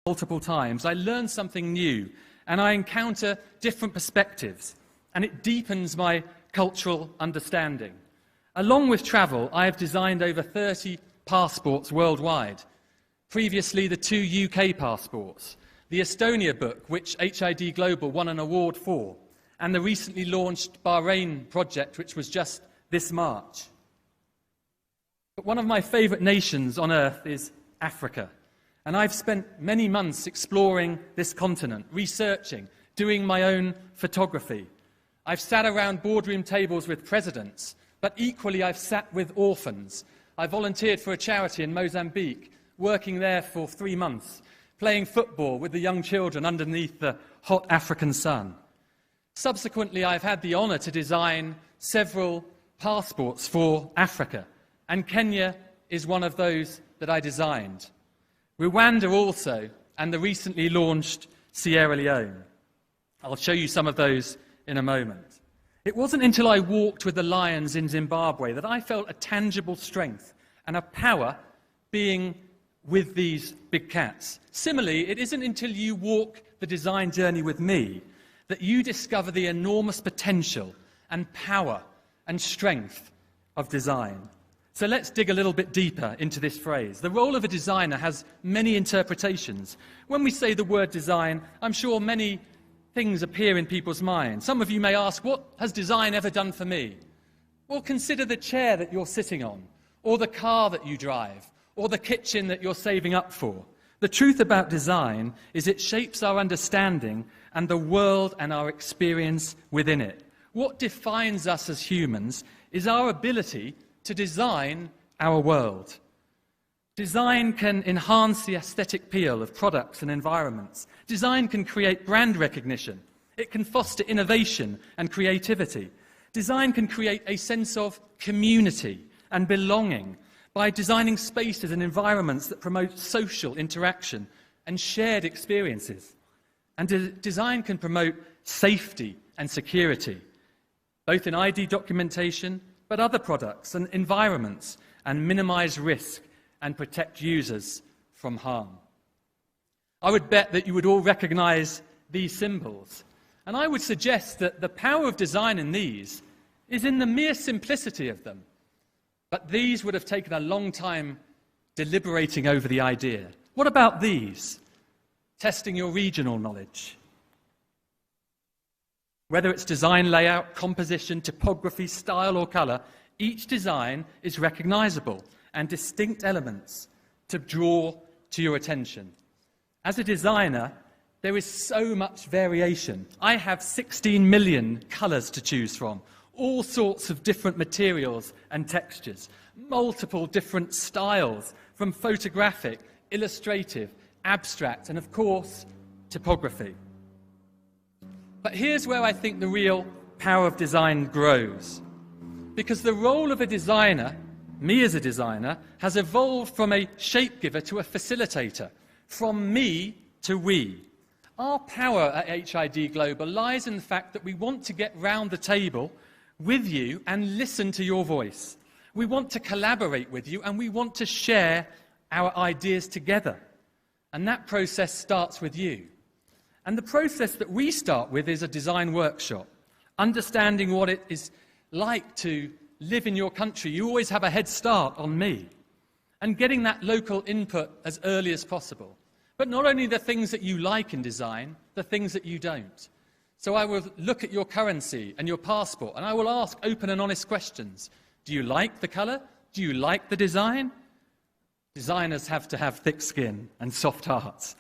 multiple times, I learn something new and I encounter different perspectives, and it deepens my cultural understanding. Along with travel, I have designed over 30 passports worldwide. Previously, the 2 UK passports, the Estonia book, which HID Global won an award for, and the recently launched Bahrain project, which was just this March. But one of my favourite nations on earth is Africa. And I've spent many months exploring this continent, researching, doing my own photography. I've sat around boardroom tables with presidents, but equally I've sat with orphans. I volunteered for a charity in Mozambique, working there for 3 months, playing football with the young children underneath the hot African sun. Subsequently, I've had the honour to design several passports for Africa, and Kenya is one of those that I designed. Rwanda also, and the recently launched Sierra Leone. I'll show you some of those in a moment. It wasn't until I walked with the lions in Zimbabwe that I felt a tangible strength and a power being with these big cats. Similarly, it isn't until you walk the design journey with me that you discover the enormous potential and power and strength of design. So let's dig a little bit deeper into this phrase. The role of a designer has many interpretations. When we say the word design, I'm sure many things appear in people's minds. Some of you may ask, what has design ever done for me? Well, consider the chair that you're sitting on, or the car that you drive, or the kitchen that you're saving up for. The truth about design is it shapes our understanding and the world and our experience within it. What defines us as humans is our ability to design our world. Design can enhance the aesthetic appeal of products and environments. Design can create brand recognition. It can foster innovation and creativity. Design can create a sense of community and belonging by designing spaces and environments that promote social interaction and shared experiences. And design can promote safety and security, both in ID documentation, but other products and environments, and minimize risk and protect users from harm. I would bet that you would all recognize these symbols, and I would suggest that the power of design in these is in the mere simplicity of them. But these would have taken a long time deliberating over the idea. What about these? Testing your regional knowledge. Whether it's design layout, composition, typography, style or colour, each design is recognisable and distinct elements to draw to your attention. As a designer, there is so much variation. I have 16 million colours to choose from, all sorts of different materials and textures, multiple different styles, from photographic, illustrative, abstract, and of course, typography. But here's where I think the real power of design grows. Because the role of a designer, me as a designer, has evolved from a shape giver to a facilitator, from me to we. Our power at HID Global lies in the fact that we want to get round the table with you and listen to your voice. We want to collaborate with you and we want to share our ideas together. And that process starts with you. And the process that we start with is a design workshop, understanding what it is like to live in your country. You always have a head start on me. And getting that local input as early as possible. But not only the things that you like in design, the things that you don't. So I will look at your currency and your passport, and I will ask open and honest questions. Do you like the colour? Do you like the design? Designers have to have thick skin and soft hearts.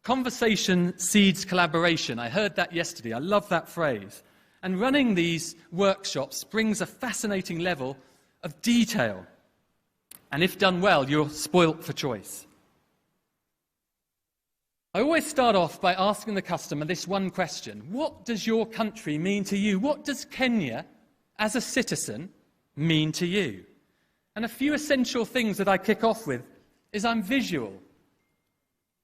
Conversation seeds collaboration. I heard that yesterday. I love that phrase. And running these workshops brings a fascinating level of detail. And if done well, you're spoilt for choice. I always start off by asking the customer this one question. What does your country mean to you? What does Kenya, as a citizen, mean to you? And a few essential things that I kick off with is I'm visual.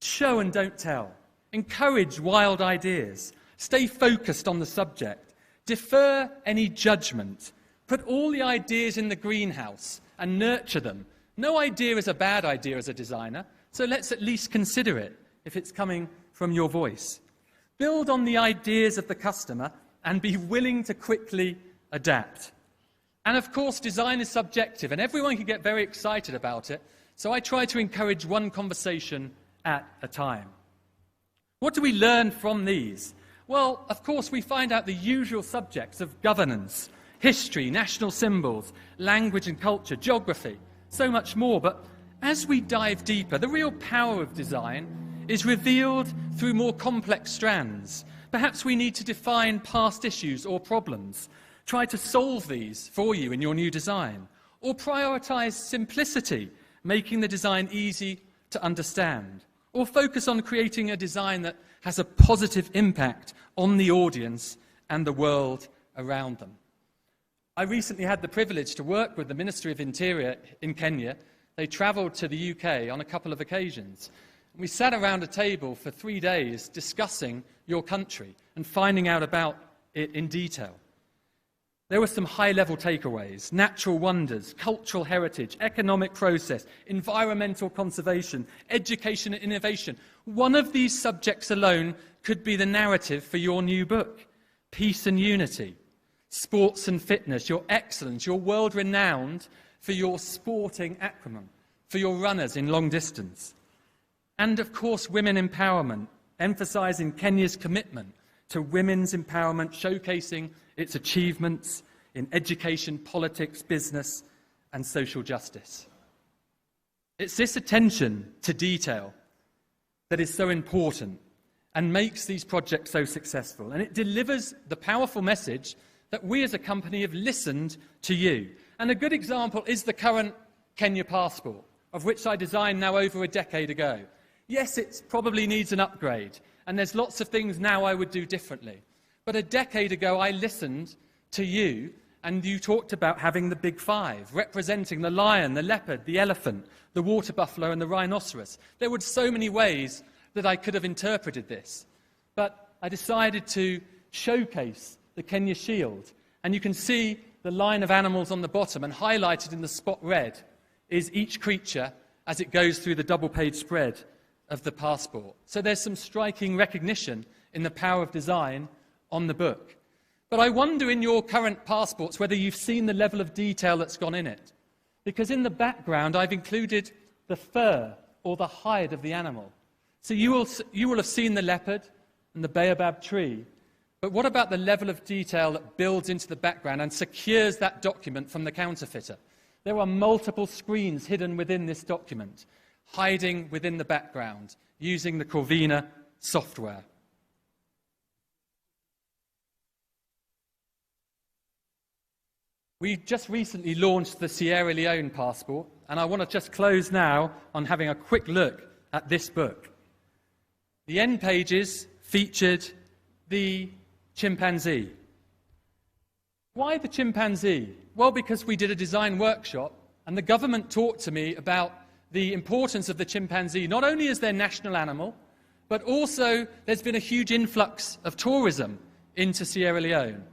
Show and don't tell. Encourage wild ideas. Stay focused on the subject. Defer any judgment. Put all the ideas in the greenhouse and nurture them. No idea is a bad idea as a designer, so let's at least consider it. if it's coming from your voice. Build on the ideas of the customer and be willing to quickly adapt. And of course, design is subjective, and everyone can get very excited about it, so I try to encourage one conversation at a time. What do we learn from these? Well, of course, we find out the usual subjects of governance, history, national symbols, language and culture, geography, so much more. But as we dive deeper, the real power of design is revealed through more complex strands. Perhaps we need to define past issues or problems, try to solve these for you in your new design, or prioritize simplicity, making the design easy to understand, or focus on creating a design that has a positive impact on the audience and the world around them. I recently had the privilege to work with the Ministry of Interior in Kenya. They travelled to the UK on a couple of occasions. We sat around a table for 3 days discussing your country and finding out about it in detail. There were some high-level takeaways: natural wonders, cultural heritage, economic process, environmental conservation, education and innovation. One of these subjects alone could be the narrative for your new book. Peace and unity, sports and fitness, your excellence, you're world-renowned for your sporting acumen, for your runners in long distance. And of course, women empowerment, emphasising Kenya's commitment to women's empowerment, showcasing its achievements in education, politics, business, and social justice. It's this attention to detail that is so important and makes these projects so successful. And it delivers the powerful message that we as a company have listened to you. And a good example is the current Kenya passport, of which I designed now over a decade ago. Yes, it probably needs an upgrade, and there's lots of things now I would do differently. But a decade ago, I listened to you, and you talked about having the big five, representing the lion, the leopard, the elephant, the water buffalo, and the rhinoceros. There were so many ways that I could have interpreted this. But I decided to showcase the Kenya shield. And you can see the line of animals on the bottom, and highlighted in the spot red is each creature as it goes through the double-page spread of the passport. So there's some striking recognition in the power of design on the book. But I wonder in your current passports whether you've seen the level of detail that's gone in it. Because in the background I've included the fur or the hide of the animal. So you will have seen the leopard and the baobab tree. But what about the level of detail that builds into the background and secures that document from the counterfeiter? There are multiple screens hidden within this document, hiding within the background, using the Corvina software. We just recently launched the Sierra Leone passport, and I want to just close now on having a quick look at this book. The end pages featured the chimpanzee. Why the chimpanzee? Well, because we did a design workshop, and the government talked to me about the importance of the chimpanzee, not only as their national animal, but also there's been a huge influx of tourism into Sierra Leone.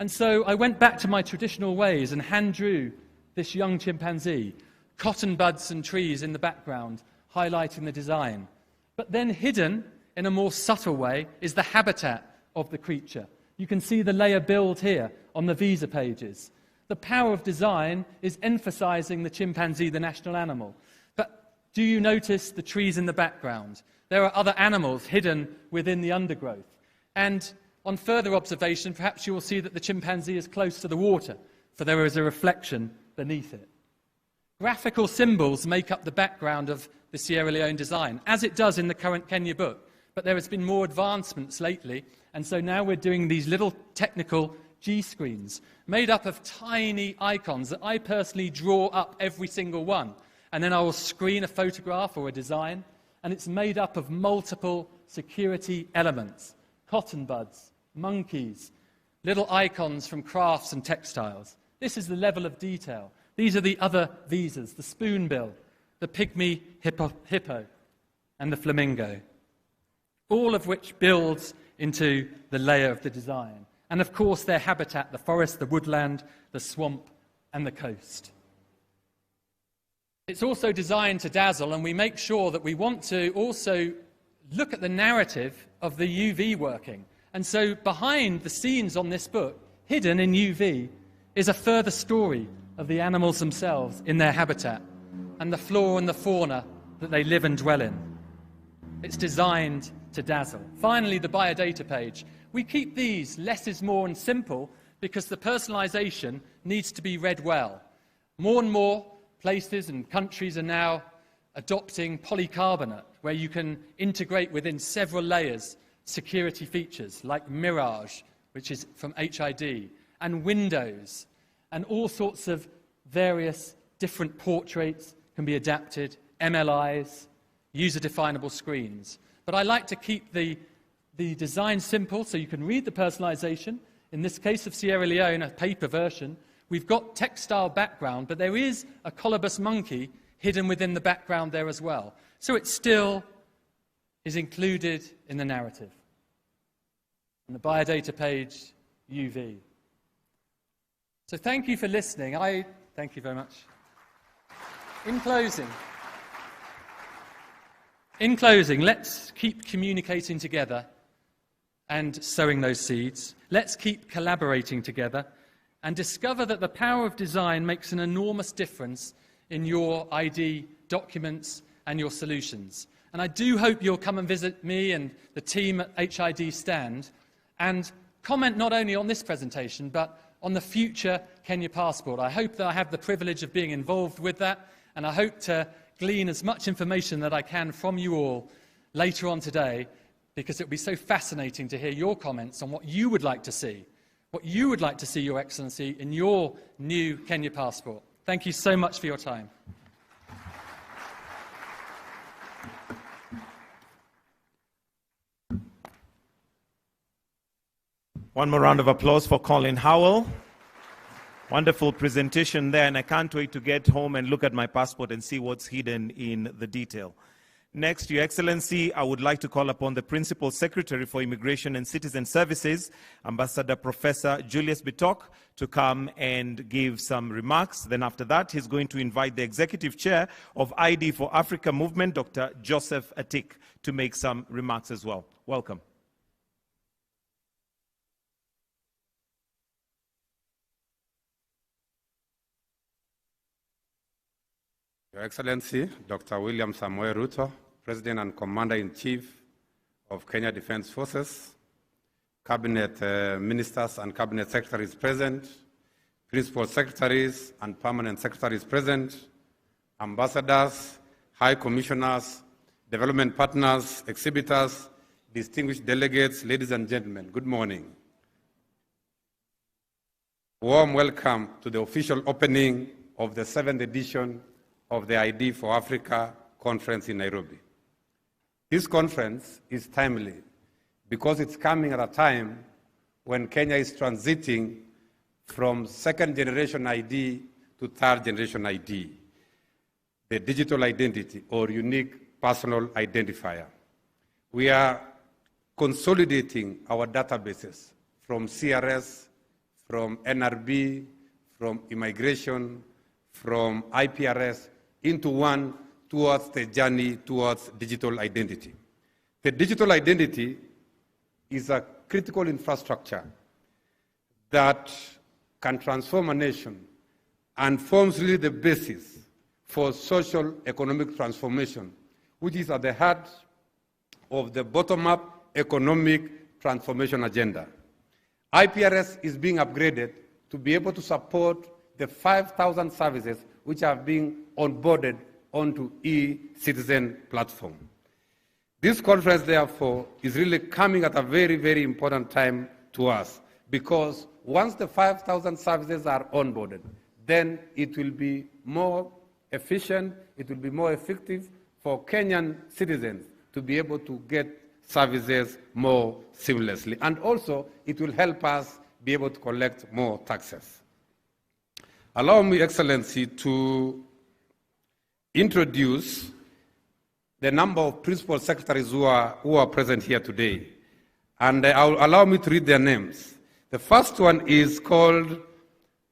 And so I went back to my traditional ways and hand-drew this young chimpanzee, cotton buds and trees in the background, highlighting the design. But then hidden, in a more subtle way, is the habitat of the creature. You can see the layer build here on the visa pages. The power of design is emphasizing the chimpanzee, the national animal. But do you notice the trees in the background? There are other animals hidden within the undergrowth. And on further observation, perhaps you will see that the chimpanzee is close to the water, for there is a reflection beneath it. Graphical symbols make up the background of the Sierra Leone design, as it does in the current Kenya book. But there has been more advancements lately, and so now we're doing these little technical G-screens made up of tiny icons that I personally draw up every single one. And then I will screen a photograph or a design, and it's made up of multiple security elements. Cotton buds, monkeys, little icons from crafts and textiles. This is the level of detail. These are the other visas, the spoonbill, the pygmy hippo, and the flamingo. All of which builds into the layer of the design. And of course their habitat, the forest, the woodland, the swamp, and the coast. It's also designed to dazzle, and we make sure that we want to also look at the narrative of the UV working. And so behind the scenes on this book, hidden in UV, is a further story of the animals themselves in their habitat and the flora and the fauna that they live and dwell in. It's designed to dazzle. Finally, the biodata page. We keep these less is more and simple because the personalisation needs to be read well. More and more places and countries are now adopting polycarbonate, where you can integrate within several layers security features like Mirage, which is from HID, and Windows, and all sorts of various different portraits can be adapted, MLIs, user-definable screens. But I like to keep the design simple so you can read the personalization. In this case of Sierra Leone, a paper version, we've got textile background, but there is a colobus monkey hidden within the background there as well. So it still is included in the narrative. And the biodata page, UV. So thank you for listening. Thank you very much. In closing, let's keep communicating together and sowing those seeds. Let's keep collaborating together and discover that the power of design makes an enormous difference in your ID documents and your solutions. And I do hope you'll come and visit me and the team at HID stand and comment not only on this presentation, but on the future Kenya Passport. I hope that I have the privilege of being involved with that, and I hope to glean as much information that I can from you all later on today, because it will be so fascinating to hear your comments on what you would like to see, Your Excellency, in your new Kenya Passport. Thank you so much for your time. One more round of applause for Colin Howell. Wonderful presentation there, and I can't wait to get home and look at my passport and see what's hidden in the detail. Next, Your Excellency, I would like to call upon the Principal Secretary for Immigration and Citizen Services, Ambassador Professor Julius Bitok, to come and give some remarks. Then after that, he's going to invite the Executive Chair of ID for Africa Movement, Dr. Joseph Atik, to make some remarks as well. Welcome. Your Excellency, Dr. William Samoei Ruto, President and Commander-in-Chief of Kenya Defense Forces, Cabinet Ministers and Cabinet Secretaries present, Principal Secretaries and Permanent Secretaries present, Ambassadors, High Commissioners, Development Partners, Exhibitors, distinguished delegates, ladies and gentlemen, good morning. Warm welcome to the official opening of the 7th edition of the ID for Africa conference in Nairobi. This conference is timely because it's coming at a time when Kenya is transiting from second-generation ID to third-generation ID, the digital identity or unique personal identifier. We are consolidating our databases from CRS, from NRB, from immigration, from IPRS, into one towards the journey towards digital identity. The digital identity is a critical infrastructure that can transform a nation and forms really the basis for social economic transformation, which is at the heart of the bottom-up economic transformation agenda. IPRS is being upgraded to be able to support the 5,000 services which are being onboarded onto e-citizen platform. This conference, therefore, is really coming at a very, very important time to us, because once the 5,000 services are onboarded, then it will be more efficient, it will be more effective for Kenyan citizens to be able to get services more seamlessly. And also, it will help us be able to collect more taxes. Allow me, Excellency, to introduce the number of principal secretaries who are present here today. And allow me to read their names. The first one is called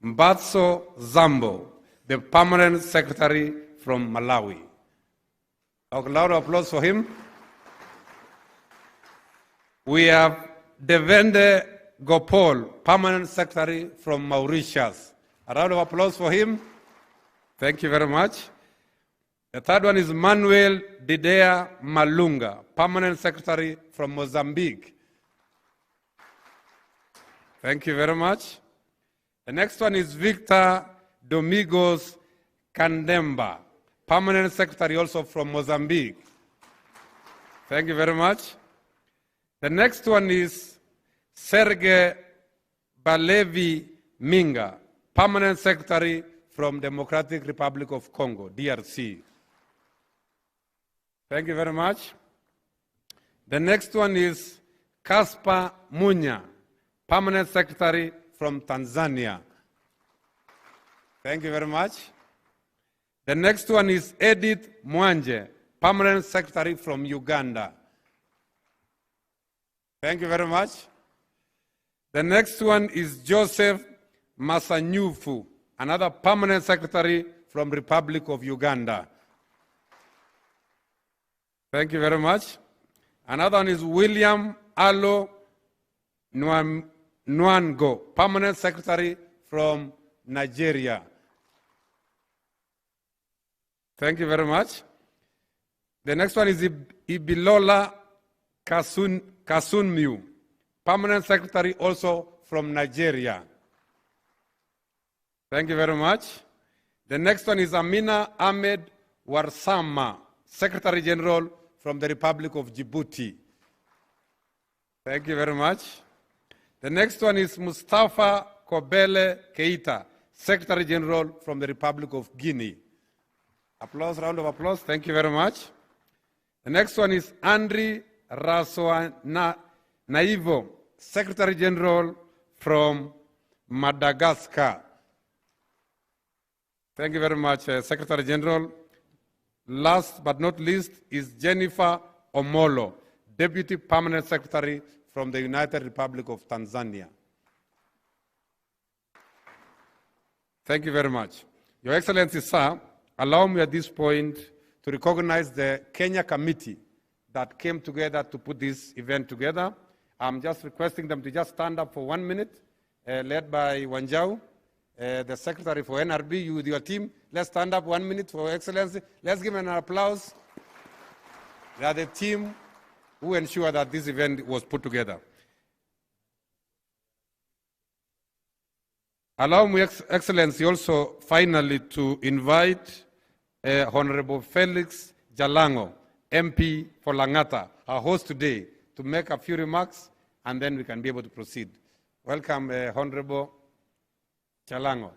Mbatso Zambo, the permanent secretary from Malawi. A loud applause for him. We have Devende Gopal, Permanent Secretary from Mauritius. A round of applause for him. Thank you very much. The third one is Manuel Didea Malunga, Permanent Secretary from Mozambique. Thank you very much. The next one is Victor Domingos Kandemba, Permanent Secretary also from Mozambique. Thank you very much. The next one is Serge Balevi Minga, Permanent Secretary from Democratic Republic of Congo, DRC. Thank you very much. The next one is Caspar Munya, Permanent Secretary from Tanzania. Thank you very much. The next one is Edith Mwanje, Permanent Secretary from Uganda. Thank you very much. The next one is Joseph Masanyufu, another Permanent Secretary from Republic of Uganda. Thank you very much. Another one is William Alo Nwango, Permanent Secretary from Nigeria. Thank you very much. The next one is Ibilola Kasunmiu, Permanent Secretary also from Nigeria. Thank you very much. The next one is Amina Ahmed Warsama, Secretary General from the Republic of Djibouti. Thank you very much. The next one is Mustafa Kobele Keita, Secretary General from the Republic of Guinea. Applause, round of applause. Thank you very much. The next one is Andri Naivo, Secretary General from Madagascar. Thank you very much, Secretary General. Last but not least is Jennifer Omolo, Deputy Permanent Secretary from the United Republic of Tanzania. Thank you very much. Your Excellency, sir, allow me at this point to recognize the Kenya committee that came together to put this event together. I'm just requesting them to just stand up for 1 minute, led by Wanjau, the Secretary for NRB, you with your team. Let's stand up 1 minute for Excellency. Let's give them an applause. They are the team who ensured that this event was put together. Allow me, Excellency, also finally to invite Honorable Felix Jalango, MP for Langata, our host today, to make a few remarks, and then we can be able to proceed. Welcome, Honorable Jalango.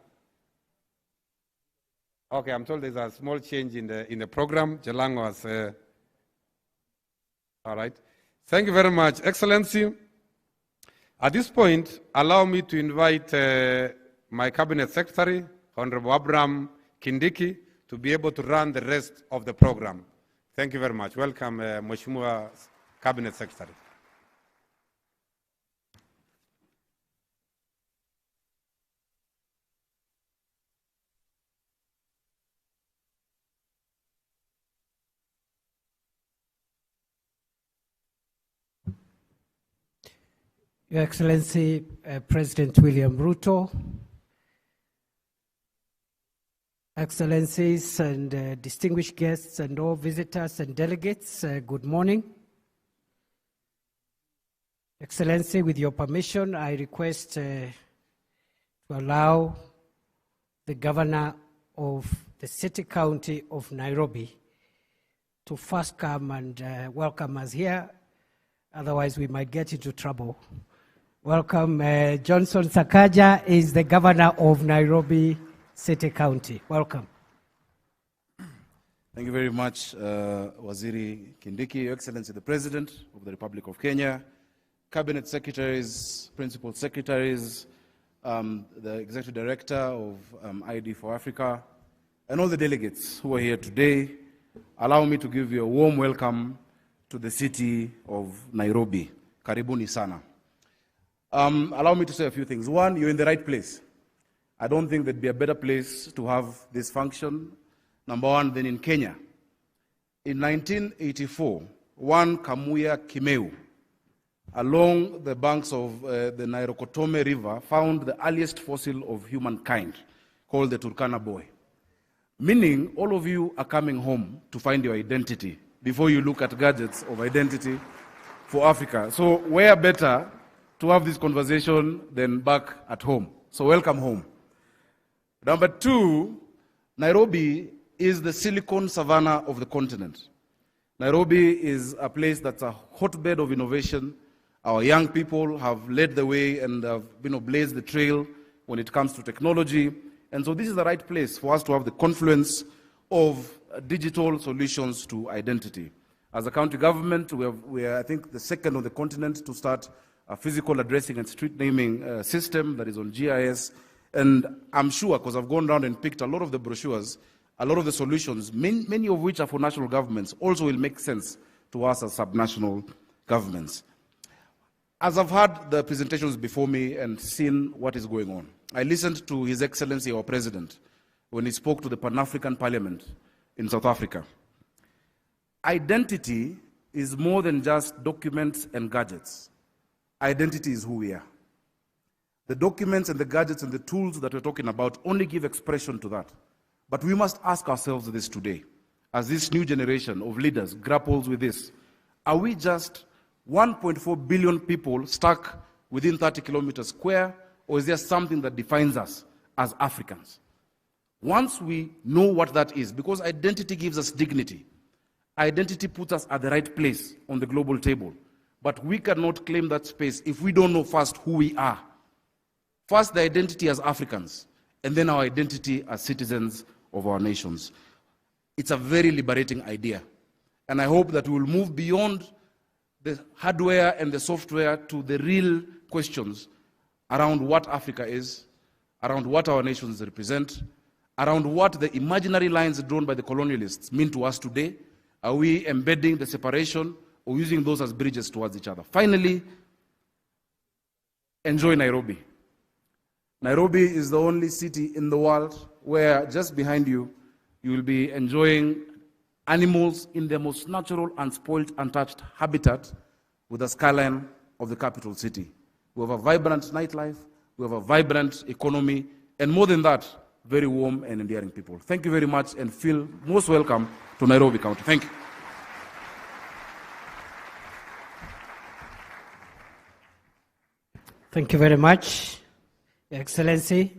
Okay, I'm told there's a small change in the program. Jalango has. All right. Thank you very much, Excellency. At this point, allow me to invite my Cabinet Secretary, Honorable Abraham Kindiki, to be able to run the rest of the program. Thank you very much. Welcome, Mheshimiwa Cabinet Secretary. Your Excellency, President William Ruto, Excellencies and distinguished guests and all visitors and delegates, good morning. Excellency, with your permission, I request to allow the Governor of the City County of Nairobi to first come and welcome us here, otherwise we might get into trouble. Welcome, Johnson Sakaja is the Governor of Nairobi City County. Welcome. Thank you very much, Waziri Kindiki, Your Excellency the President of the Republic of Kenya, Cabinet Secretaries, Principal Secretaries, the Executive Director of ID for Africa, and all the delegates who are here today. Allow me to give you a warm welcome to the city of Nairobi. Karibuni sana. Allow me to say a few things. One, you're in the right place. I don't think there'd be a better place to have this function, number one, than in Kenya. In 1984, one Kamuya Kimeu along the banks of the Nairokotome River, found the earliest fossil of humankind, called the Turkana boy. Meaning, all of you are coming home to find your identity before you look at gadgets of identity for Africa. So where better to have this conversation than back at home? So welcome home. Number two, Nairobi is the silicon savannah of the continent. Nairobi is a place that's a hotbed of innovation. Our young people have led the way and have blazed the trail when it comes to technology. And so this is the right place for us to have the confluence of digital solutions to identity. As a county government, we are, I think, the second on the continent to start a physical addressing and street naming system that is on GIS. And I'm sure, because I've gone around and picked a lot of the brochures, a lot of the solutions, many of which are for national governments, also will make sense to us as subnational governments. As I've heard the presentations before me and seen what is going on, I listened to His Excellency, our President, when he spoke to the Pan-African Parliament in South Africa. Identity is more than just documents and gadgets. Identity is who we are. The documents and the gadgets and the tools that we're talking about only give expression to that. But we must ask ourselves this today, as this new generation of leaders grapples with this. Are we just 1.4 billion people stuck within 30 kilometers square, or is there something that defines us as Africans? Once we know what that is, because identity gives us dignity, identity puts us at the right place on the global table. But we cannot claim that space if we don't know first who we are. First, the identity as Africans, and then our identity as citizens of our nations. It's a very liberating idea. And I hope that we will move beyond the hardware and the software to the real questions around what Africa is, around what our nations represent, around what the imaginary lines drawn by the colonialists mean to us today. Are we embedding the separation or using those as bridges towards each other? Finally, enjoy Nairobi. Nairobi is the only city in the world where just behind you, you will be enjoying animals in their most natural, unspoiled, untouched habitat with the skyline of the capital city. We have a vibrant nightlife, we have a vibrant economy, and more than that, very warm and endearing people. Thank you very much and feel most welcome to Nairobi County. Thank you. Thank you very much, Your Excellency.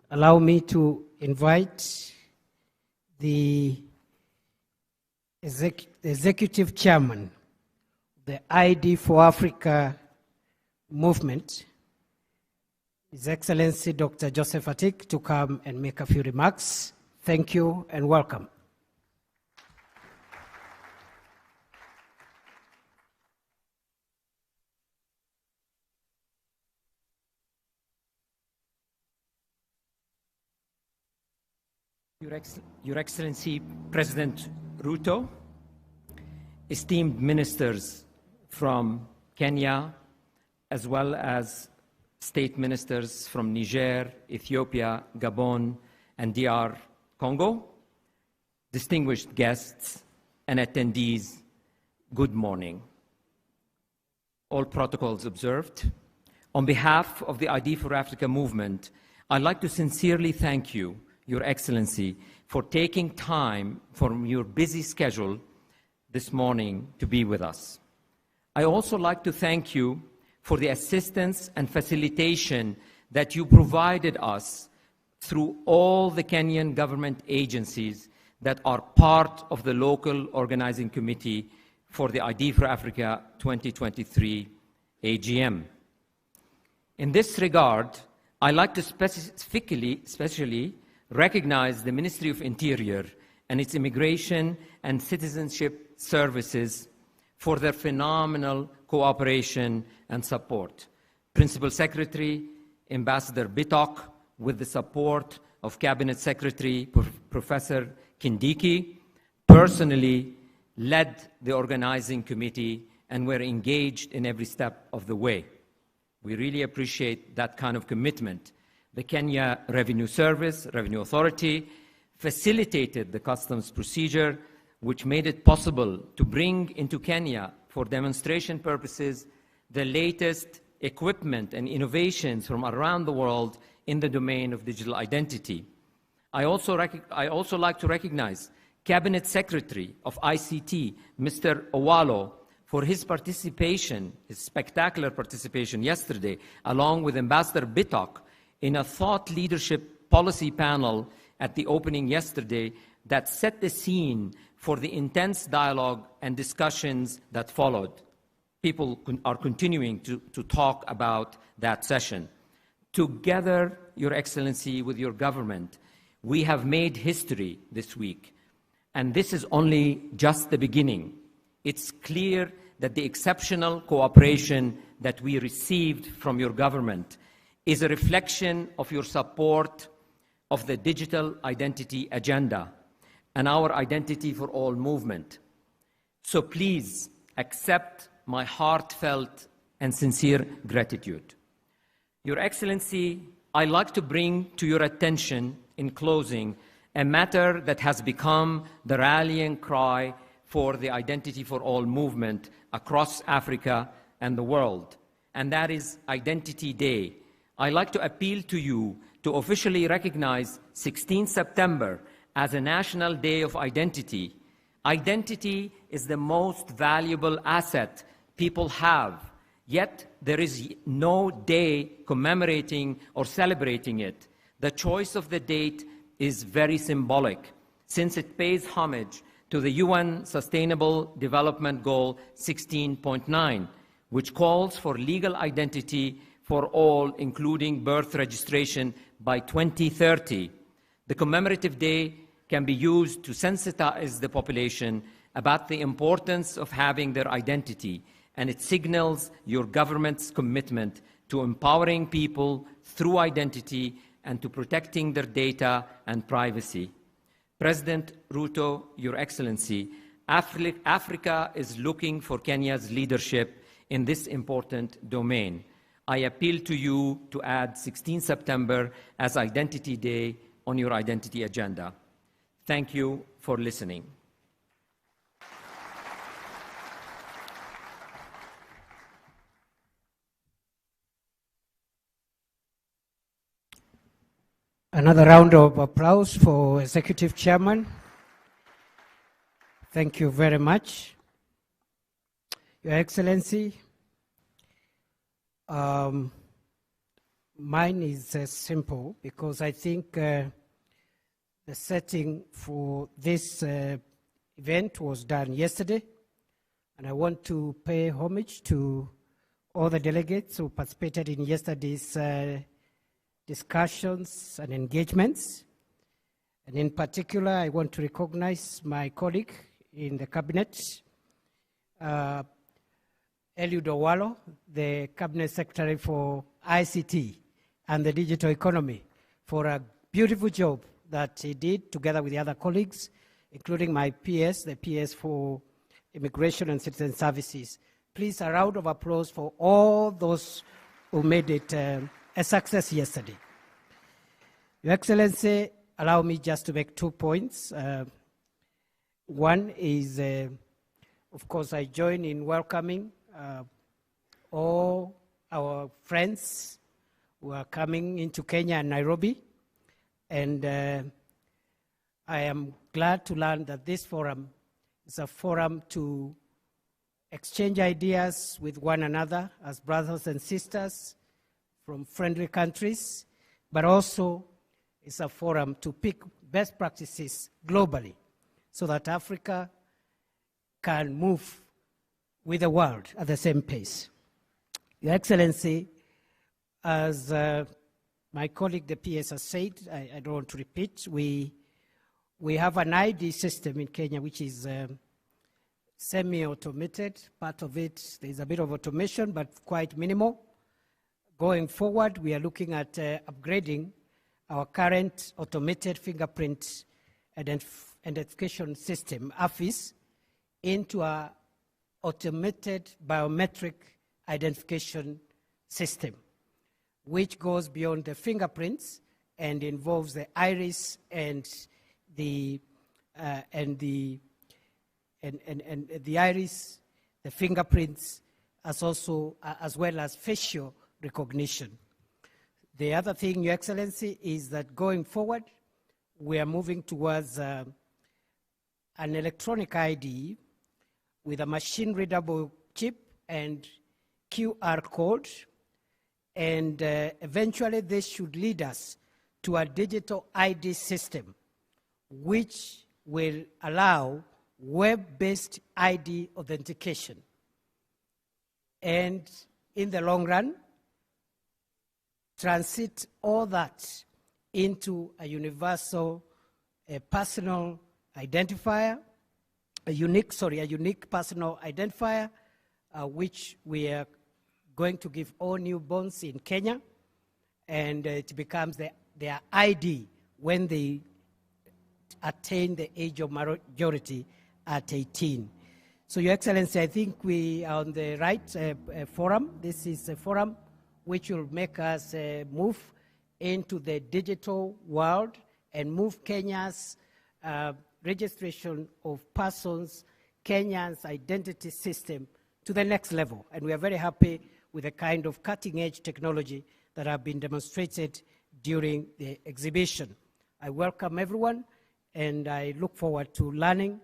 Allow me to invite the Executive Chairman of the ID for Africa movement, His Excellency Dr. Joseph Atik, to come and make a few remarks. Thank you and welcome. Your Excellency President Ruto, esteemed ministers from Kenya, as well as state ministers from Niger, Ethiopia, Gabon, and DR Congo, distinguished guests and attendees, good morning. All protocols observed. On behalf of the ID for Africa movement, I'd like to sincerely thank you, Your Excellency, for taking time from your busy schedule this morning to be with us. I also like to thank you for the assistance and facilitation that you provided us through all the Kenyan government agencies that are part of the local organizing committee for the ID for Africa 2023 AGM. In this regard, I'd like to especially recognize the Ministry of Interior and its Immigration and Citizenship Services for their phenomenal cooperation and support. Principal Secretary, Ambassador Bitok, with the support of Cabinet Secretary Professor Kindiki, personally led the organizing committee and were engaged in every step of the way. We really appreciate that kind of commitment. The Kenya Revenue Service, Revenue Authority, facilitated the customs procedure, which made it possible to bring into Kenya, for demonstration purposes, the latest equipment and innovations from around the world in the domain of digital identity. I also like to recognize Cabinet Secretary of ICT, Mr. Owalo, for his participation, his spectacular participation yesterday, along with Ambassador Bitok, in a thought leadership policy panel at the opening yesterday that set the scene for the intense dialogue and discussions that followed. People are continuing to talk about that session. Together, Your Excellency, with your government, we have made history this week, and this is only just the beginning. It's clear that the exceptional cooperation that we received from your government is a reflection of your support of the digital identity agenda and our Identity for All movement. So please accept my heartfelt and sincere gratitude. Your Excellency, I'd like to bring to your attention, in closing, a matter that has become the rallying cry for the Identity for All movement across Africa and the world, and that is Identity Day. I'd like to appeal to you to officially recognize 16 September as a National Day of Identity. Identity is the most valuable asset people have, yet there is no day commemorating or celebrating it. The choice of the date is very symbolic, since it pays homage to the UN Sustainable Development Goal 16.9, which calls for legal identity for all, including birth registration, by 2030. The commemorative day can be used to sensitize the population about the importance of having their identity, and it signals your government's commitment to empowering people through identity and to protecting their data and privacy. President Ruto, Your Excellency, Africa is looking for Kenya's leadership in this important domain. I appeal to you to add 16 September as Identity Day on your identity agenda. Thank you for listening. Another round of applause for Executive Chairman. Thank you very much. Your Excellency, mine is simple because I think the setting for this event was done yesterday, and I want to pay homage to all the delegates who participated in yesterday's discussions and engagements. And in particular, I want to recognize my colleague in the cabinet, Eliud Owalo, the Cabinet Secretary for ICT and the digital economy, for a beautiful job that he did together with the other colleagues, including my PS, the PS for Immigration and Citizen Services. Please, a round of applause for all those who made it a success yesterday. Your Excellency, allow me just to make 2 points. One is, of course, I join in welcoming all our friends who are coming into Kenya and Nairobi. And I am glad to learn that this forum is a forum to exchange ideas with one another as brothers and sisters from friendly countries, but also it's a forum to pick best practices globally so that Africa can move with the world at the same pace. Your Excellency, as my colleague, the PS, has said, I don't want to repeat, we have an ID system in Kenya which is semi-automated. Part of it, there's a bit of automation, but quite minimal. Going forward, we are looking at upgrading our current automated fingerprint identification system, AFIS, into an automated biometric identification system, which goes beyond the fingerprints and involves the iris and the iris, the fingerprints, as well as facial recognition. The other thing, Your Excellency, is that going forward, we are moving towards an electronic ID with a machine-readable chip and QR code, and eventually this should lead us to a digital ID system which will allow web-based ID authentication. And in the long run, transit all that into a universal, personal identifier, a unique personal identifier, which we are going to give all newborns in Kenya, and it becomes their ID when they attain the age of majority at 18. So, Your Excellency, I think we are on the right forum. This is a forum which will make us move into the digital world and move Kenya's registration of persons, Kenya's identity system to the next level. And we are very happy with the kind of cutting-edge technology that have been demonstrated during the exhibition. I welcome everyone, and I look forward to learning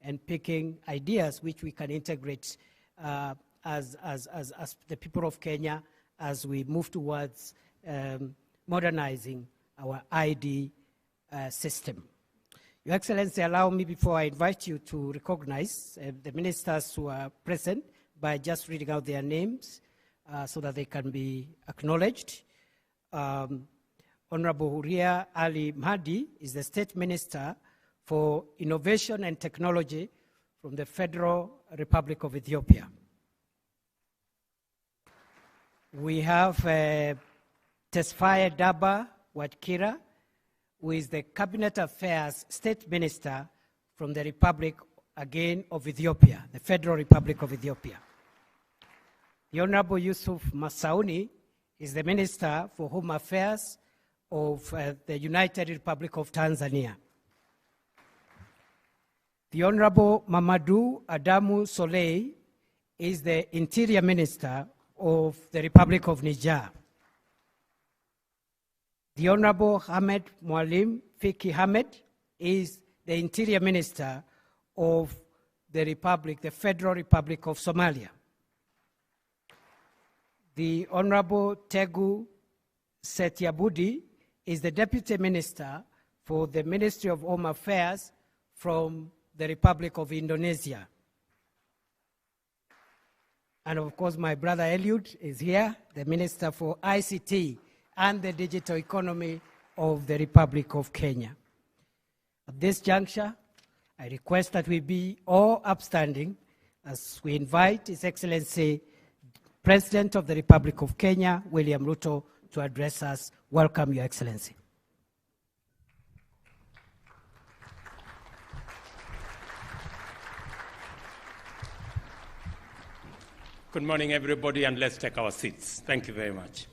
and picking ideas which we can integrate as the people of Kenya as we move towards modernizing our ID system. Your Excellency, allow me, before I invite you, to recognize the ministers who are present by just reading out their names so that they can be acknowledged. Honorable Huria Ali Mahdi is the State Minister for Innovation and Technology from the Federal Republic of Ethiopia. We have Tesfaye Daba Watkira, who is the Cabinet Affairs State Minister from the Republic, again, of Ethiopia, the Federal Republic of Ethiopia. The Honorable Yusuf Masauni is the Minister for Home Affairs of the United Republic of Tanzania. The Honorable Mamadou Adamu Solei is the Interior Minister of the Republic of Niger. The Honorable Hamed Mwalim Fiki Hamed is the Interior Minister of the Republic, the Federal Republic of Somalia. The Honorable Tegu Setiabudi is the Deputy Minister for the Ministry of Home Affairs from the Republic of Indonesia. And of course, my brother Eliud is here, the Minister for ICT and the Digital Economy of the Republic of Kenya. At this juncture, I request that we be all upstanding as we invite His Excellency, President of the Republic of Kenya, William Ruto, to address us. Welcome, Your Excellency. Good morning, everybody, and let's take our seats. Thank you very much.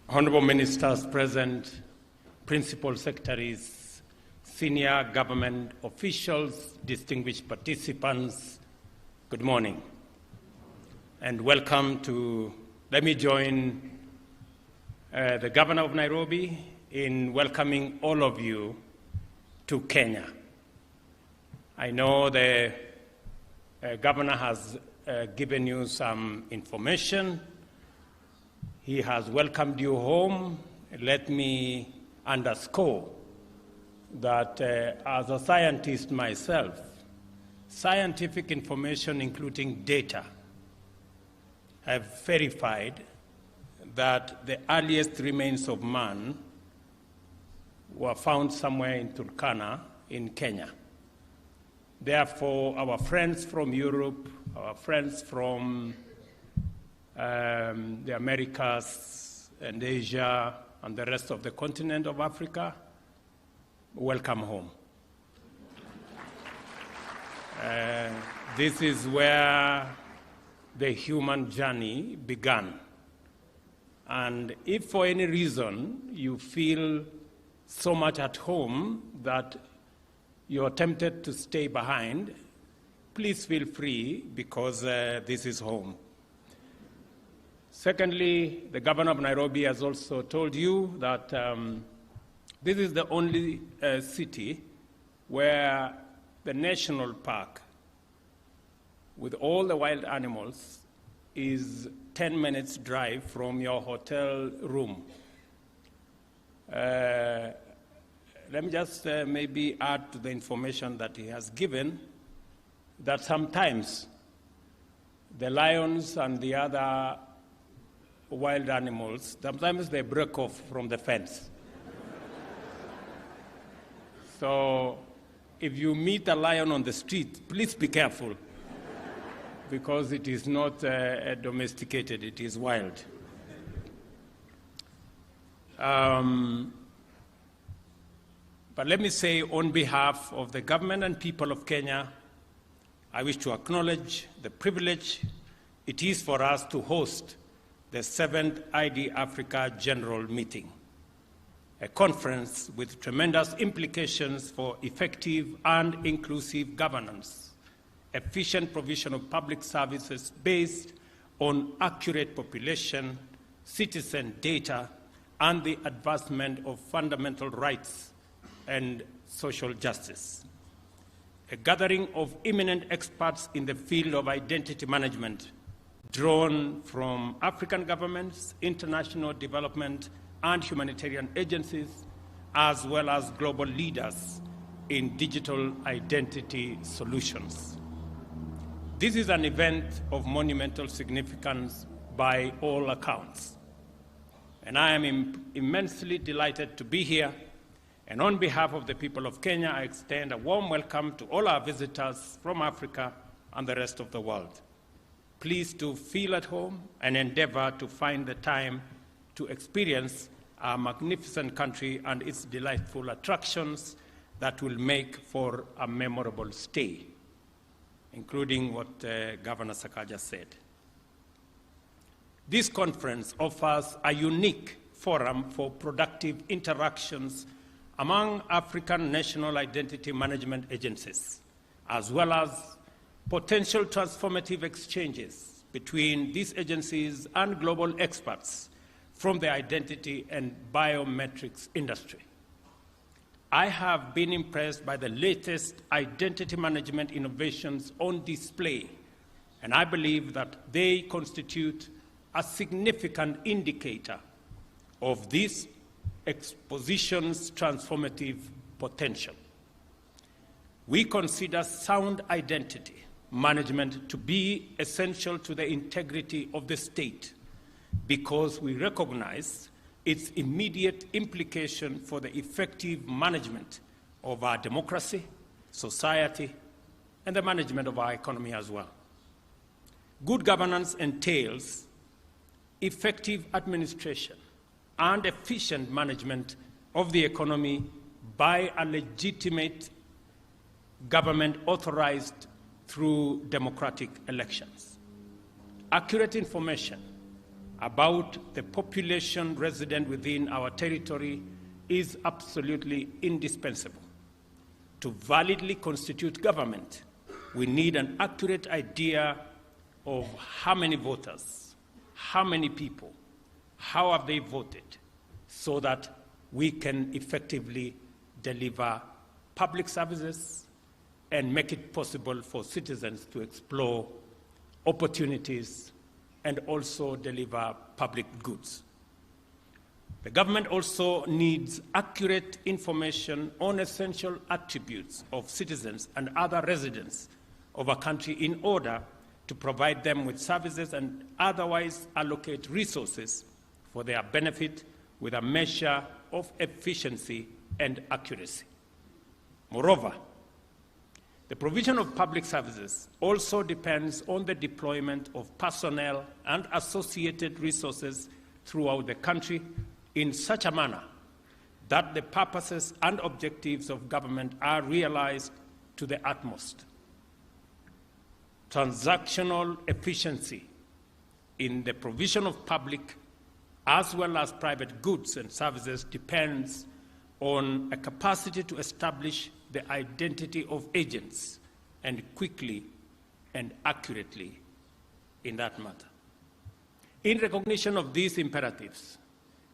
Honorable Ministers present, Principal Secretaries, senior government officials, distinguished participants, good morning. And welcome to, let me join the Governor of Nairobi in welcoming all of you to Kenya. I know the Governor has given you some information. He has welcomed you home. Let me underscore that as a scientist myself, scientific information, including data, have verified that the earliest remains of man were found somewhere in Turkana in Kenya. Therefore, our friends from Europe, our friends from the Americas and Asia and the rest of the continent of Africa, welcome home. This is where the human journey began. And if for any reason you feel so much at home that you're tempted to stay behind, please feel free, because this is home. Secondly, the governor of Nairobi has also told you that this is the only city where the national park, with all the wild animals, is 10 minutes drive from your hotel room. Let me just maybe add to the information that he has given that sometimes the lions and the other wild animals, sometimes they break off from the fence. So if you meet a lion on the street, please be careful, because it is not domesticated, it is wild. But let me say, on behalf of the government and people of Kenya, I wish to acknowledge the privilege it is for us to host the 7th ID Africa General Meeting, a conference with tremendous implications for effective and inclusive governance, efficient provision of public services based on accurate population, citizen data, and the advancement of fundamental rights and social justice. A gathering of eminent experts in the field of identity management, drawn from African governments, international development and humanitarian agencies, as well as global leaders in digital identity solutions. This is an event of monumental significance by all accounts, and I am immensely delighted to be here. And on behalf of the people of Kenya, I extend a warm welcome to all our visitors from Africa and the rest of the world. Please do feel at home and endeavor to find the time to experience our magnificent country and its delightful attractions that will make for a memorable stay, including what Governor Sakaja said. This conference offers a unique forum for productive interactions among African national identity management agencies, as well as potential transformative exchanges between these agencies and global experts from the identity and biometrics industry. I have been impressed by the latest identity management innovations on display, and I believe that they constitute a significant indicator of this exposition's transformative potential. We consider sound identity management to be essential to the integrity of the state because we recognize its immediate implication for the effective management of our democracy, society, and the management of our economy as well. Good governance entails effective administration and efficient management of the economy by a legitimate government authorized through democratic elections. Accurate information about the population resident within our territory is absolutely indispensable. To validly constitute government, we need an accurate idea of how many voters, how many people, how have they voted, so that we can effectively deliver public services and make it possible for citizens to explore opportunities and also deliver public goods. The government also needs accurate information on essential attributes of citizens and other residents of a country in order to provide them with services and otherwise allocate resources for their benefit with a measure of efficiency and accuracy. Moreover, the provision of public services also depends on the deployment of personnel and associated resources throughout the country in such a manner that the purposes and objectives of government are realized to the utmost. Transactional efficiency in the provision of public as well as private goods and services depends on a capacity to establish the identity of agents and quickly and accurately in that matter. In recognition of these imperatives,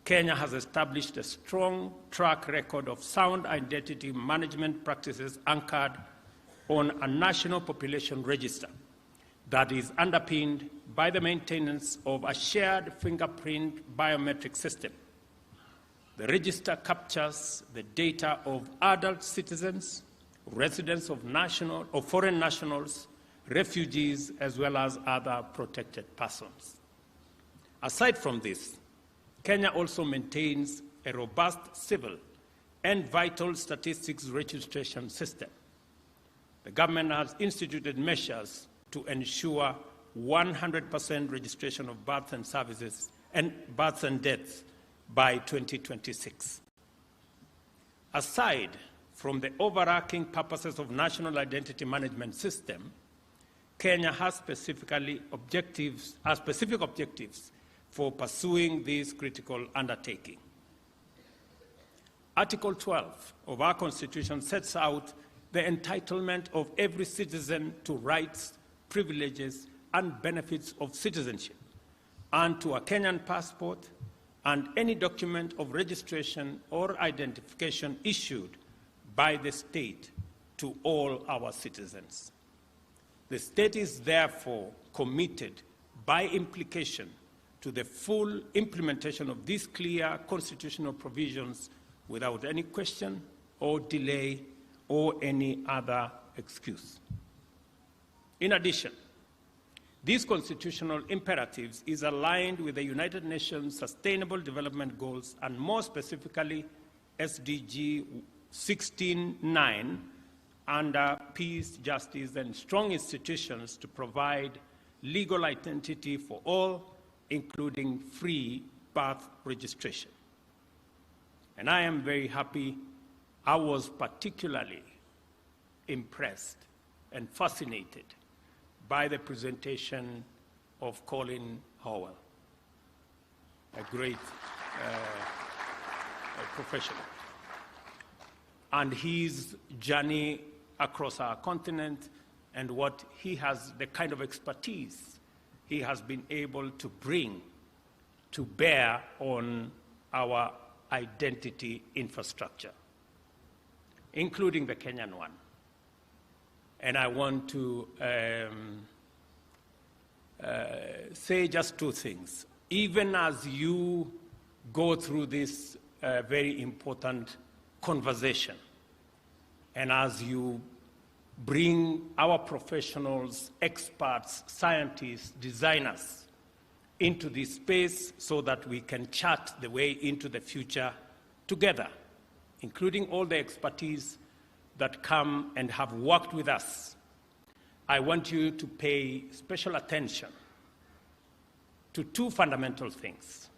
Kenya has established a strong track record of sound identity management practices anchored on a national population register that is underpinned by the maintenance of a shared fingerprint biometric system. The register captures the data of adult citizens, residents of national or foreign nationals, refugees, as well as other protected persons. Aside from this, Kenya also maintains a robust civil and vital statistics registration system. The government has instituted measures to ensure 100% registration of births and services and births and deaths by 2026. Aside from the overarching purposes of national identity management system, Kenya has specific objectives for pursuing this critical undertaking. Article 12 of our Constitution sets out the entitlement of every citizen to rights, privileges, and benefits of citizenship, and to a Kenyan passport and any document of registration or identification issued by the state to all our citizens. The state is therefore committed by implication to the full implementation of these clear constitutional provisions without any question or delay or any other excuse. In addition, these constitutional imperatives is aligned with the United Nations Sustainable Development Goals, and more specifically SDG 16.9, under peace, justice, and strong institutions to provide legal identity for all, including free birth registration. And I am very happy. I was particularly impressed and fascinated by the presentation of Colin Howell, a great professional, and his journey across our continent and what he has, the kind of expertise he has been able to bring to bear on our identity infrastructure, including the Kenyan one. And I want to say just two things. Even as you go through this very important conversation, and as you bring our professionals, experts, scientists, designers into this space so that we can chart the way into the future together, including all the expertise that come and have worked with us, I want you to pay special attention to two fundamental things.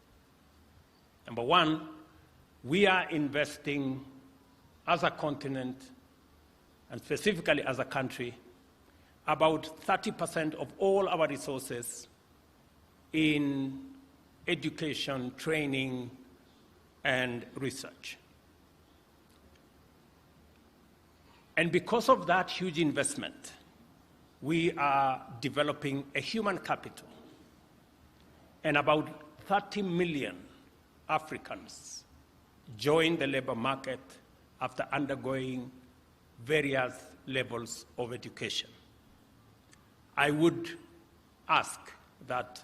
Number one, we are investing as a continent, and specifically as a country, about 30% of all our resources in education, training, and research. And because of that huge investment, we are developing a human capital. And about 30 million Africans join the labor market after undergoing various levels of education. I would ask that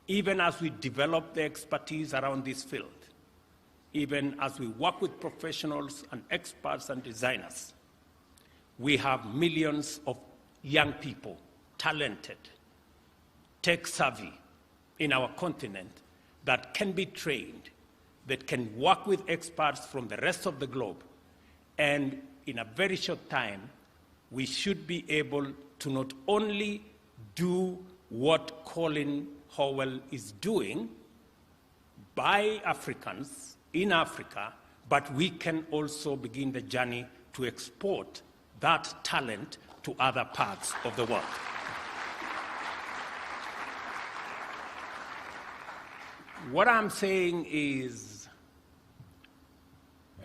even as we develop the expertise around this field, even as we work with professionals and experts and designers, we have millions of young people, talented, tech-savvy in our continent that can be trained, that can work with experts from the rest of the globe, and in a very short time, we should be able to not only do what Colin Howell is doing by Africans in Africa, but we can also begin the journey to export that talent to other parts of the world. What I'm saying is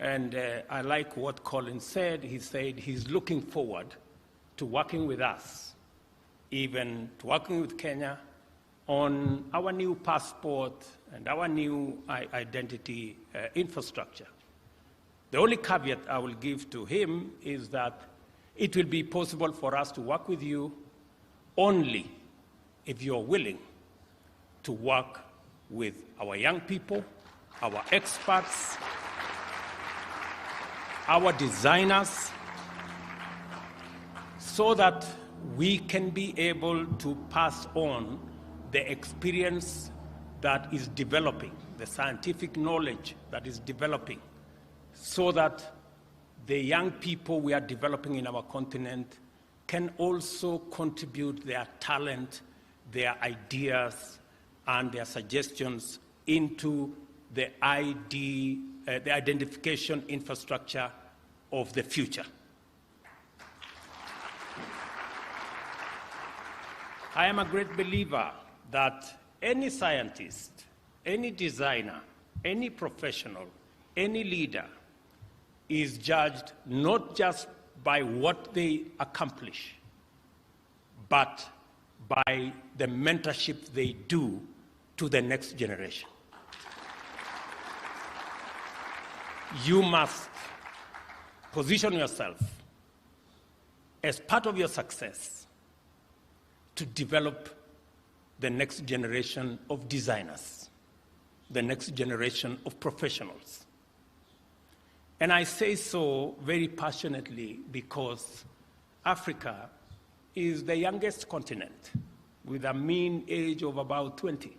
And I like what Colin said. He said he's looking forward to working with us, even to working with Kenya on our new passport and our new identity infrastructure. The only caveat I will give to him is that it will be possible for us to work with you only if you're willing to work with our young people, our experts, our designers, so that we can be able to pass on the experience that is developing, the scientific knowledge that is developing, so that the young people we are developing in our continent can also contribute their talent, their ideas, and their suggestions into the identification infrastructure of the future. I am a great believer that any scientist, any designer, any professional, any leader is judged not just by what they accomplish, but by the mentorship they do to the next generation. You must position yourself as part of your success to develop the next generation of designers, the next generation of professionals. And I say so very passionately because Africa is the youngest continent with a mean age of about 20.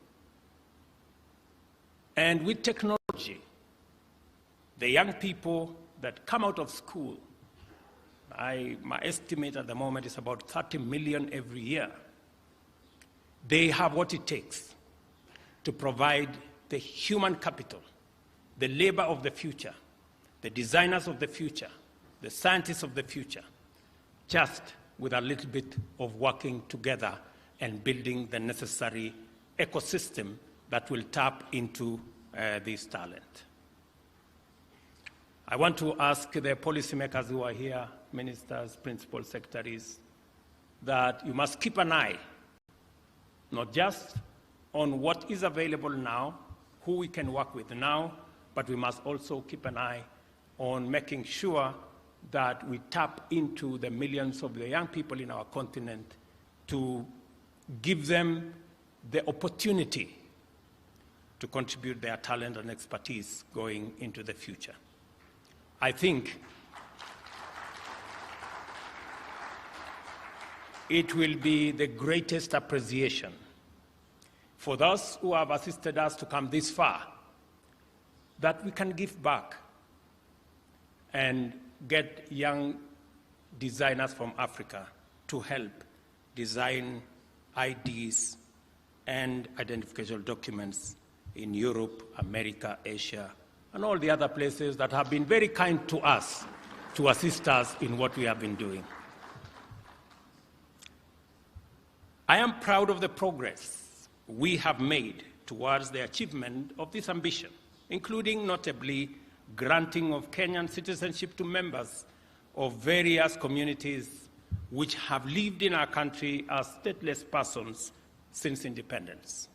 And with technology, the young people that come out of school, my estimate at the moment is about 30 million every year. They have what it takes to provide the human capital, the labor of the future, the designers of the future, the scientists of the future, just with a little bit of working together and building the necessary ecosystem that will tap into this talent. I want to ask the policymakers who are here, ministers, principal secretaries, that you must keep an eye, not just on what is available now, who we can work with now, but we must also keep an eye on making sure that we tap into the millions of the young people in our continent to give them the opportunity to contribute their talent and expertise going into the future. I think it will be the greatest appreciation for those who have assisted us to come this far, that we can give back and get young designers from Africa to help design IDs and identification documents in Europe, America, Asia, and all the other places that have been very kind to us to assist us in what we have been doing. I am proud of the progress we have made towards the achievement of this ambition, including notably granting of Kenyan citizenship to members of various communities which have lived in our country as stateless persons since independence.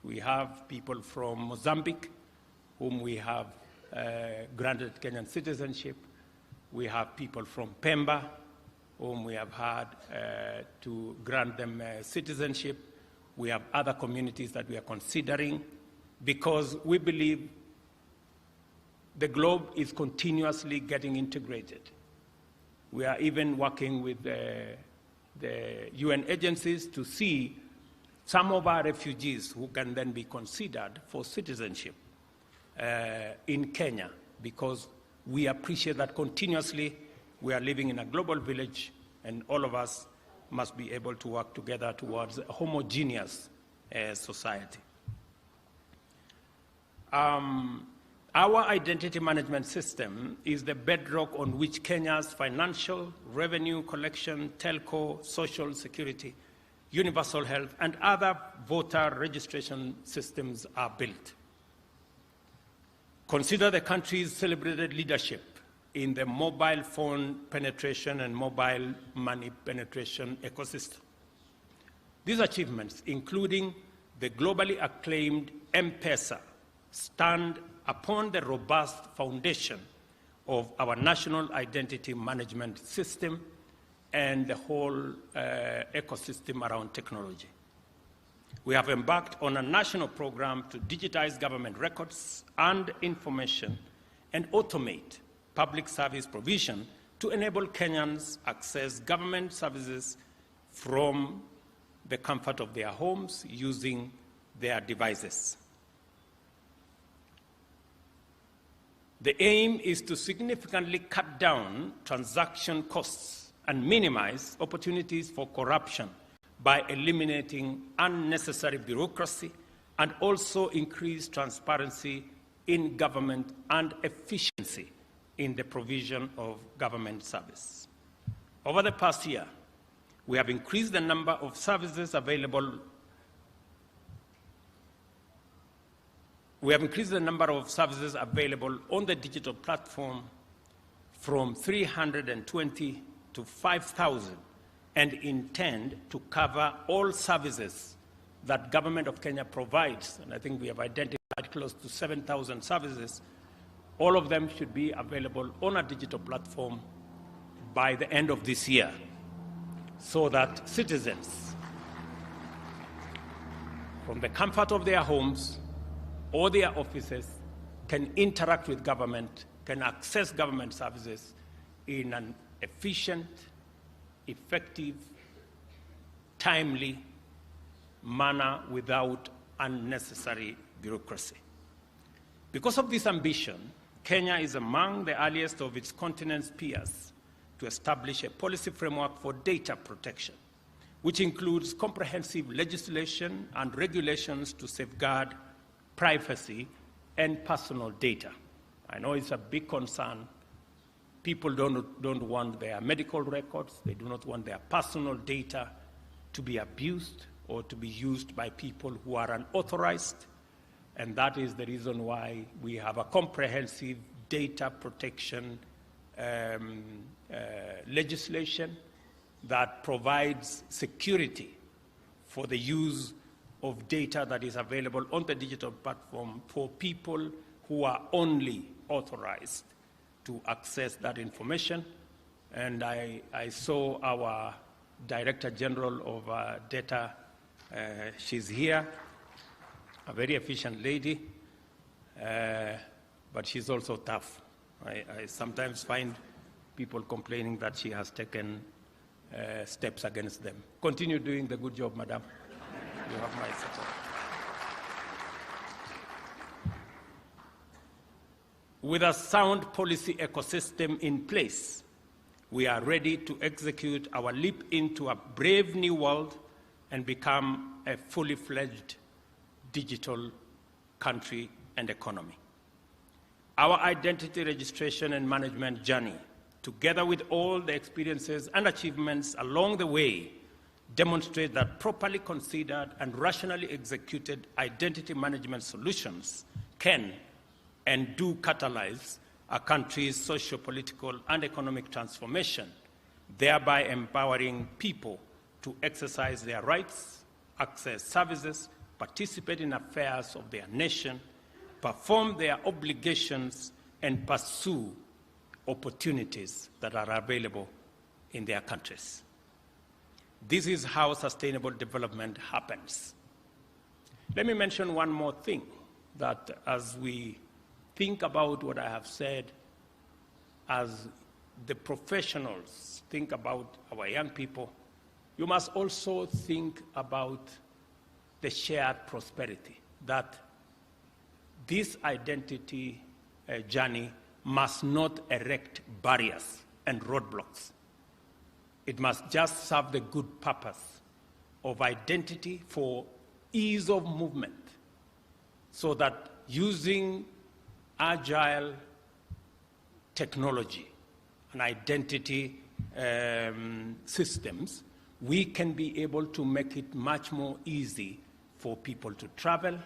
We have people from Mozambique, whom we have granted Kenyan citizenship. We have people from Pemba, whom we have had to grant them citizenship. We have other communities that we are considering because we believe the globe is continuously getting integrated. We are even working with the UN agencies to see some of our refugees who can then be considered for citizenship in Kenya, because we appreciate that continuously we are living in a global village and all of us must be able to work together towards a homogeneous society. Our identity management system is the bedrock on which Kenya's financial, revenue collection, telco, social security, universal health, and other voter registration systems are built. Consider the country's celebrated leadership in the mobile phone penetration and mobile money penetration ecosystem. These achievements, including the globally acclaimed M-Pesa, stand upon the robust foundation of our national identity management system and the whole ecosystem around technology. We have embarked on a national program to digitize government records and information and automate public service provision to enable Kenyans access government services from the comfort of their homes using their devices. The aim is to significantly cut down transaction costs and minimize opportunities for corruption by eliminating unnecessary bureaucracy and also increase transparency in government and efficiency in the provision of government service. Over the past year, we have increased the number of services available. We have increased the number of services available on the digital platform from 320 to 5,000 and intend to cover all services that Government of Kenya provides. And I think we have identified close to 7,000 services. All of them should be available on a digital platform by the end of this year, so that citizens, from the comfort of their homes or their offices, can interact with government, can access government services in an efficient, effective, timely manner without unnecessary bureaucracy. Because of this ambition, Kenya is among the earliest of its continent's peers to establish a policy framework for data protection, which includes comprehensive legislation and regulations to safeguard privacy and personal data. I know it's a big concern. People don't want their medical records, they do not want their personal data to be abused or to be used by people who are unauthorized, and that is the reason why we have a comprehensive data protection legislation that provides security for the use of data that is available on the digital platform for people who are only authorized to access that information. And I saw our Director General of Data, she's here, a very efficient lady, but she's also tough. I sometimes find people complaining that she has taken steps against them. Continue doing the good job, madam. You have my support. With a sound policy ecosystem in place, we are ready to execute our leap into a brave new world and become a fully fledged digital country and economy. Our identity registration and management journey, together with all the experiences and achievements along the way, demonstrate that properly considered and rationally executed identity management solutions can and do catalyze a country's socio-political and economic transformation, thereby empowering people to exercise their rights, access services, participate in affairs of their nation, perform their obligations, and pursue opportunities that are available in their countries. This is how sustainable development happens. Let me mention one more thing, that as we think about what I have said, as the professionals think about our young people, you must also think about the shared prosperity, that this identity journey must not erect barriers and roadblocks. It must just serve the good purpose of identity for ease of movement, so that using agile technology and identity systems, we can be able to make it much more easy for people to travel,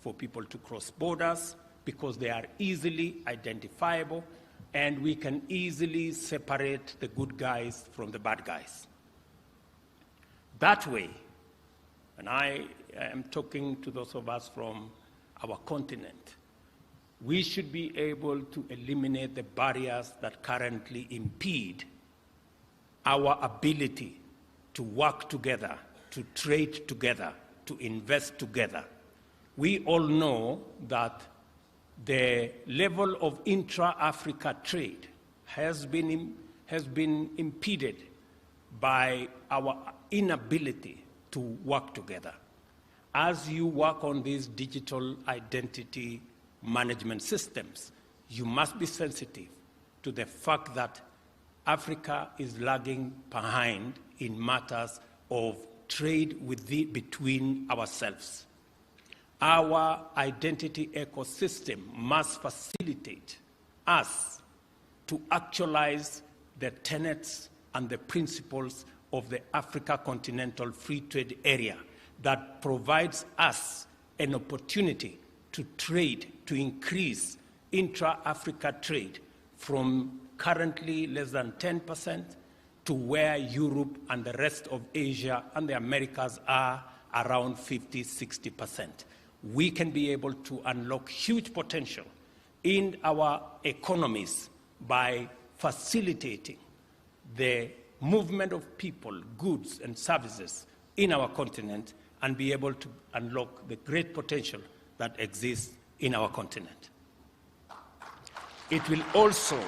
for people to cross borders, because they are easily identifiable and we can easily separate the good guys from the bad guys. That way, and I am talking to those of us from our continent, we should be able to eliminate the barriers that currently impede our ability to work together, to trade together, to invest together. We all know that the level of intra-Africa trade has been impeded by our inability to work together. As you work on these digital identity management systems, you must be sensitive to the fact that Africa is lagging behind in matters of trade between ourselves. Our identity ecosystem must facilitate us to actualize the tenets and the principles of the Africa Continental Free Trade Area that provides us an opportunity to trade, to increase intra-Africa trade from currently less than 10% to where Europe and the rest of Asia and the Americas are around 50, 60%. We can be able to unlock huge potential in our economies by facilitating the movement of people, goods, and services in our continent and be able to unlock the great potential that exists in our continent. It will also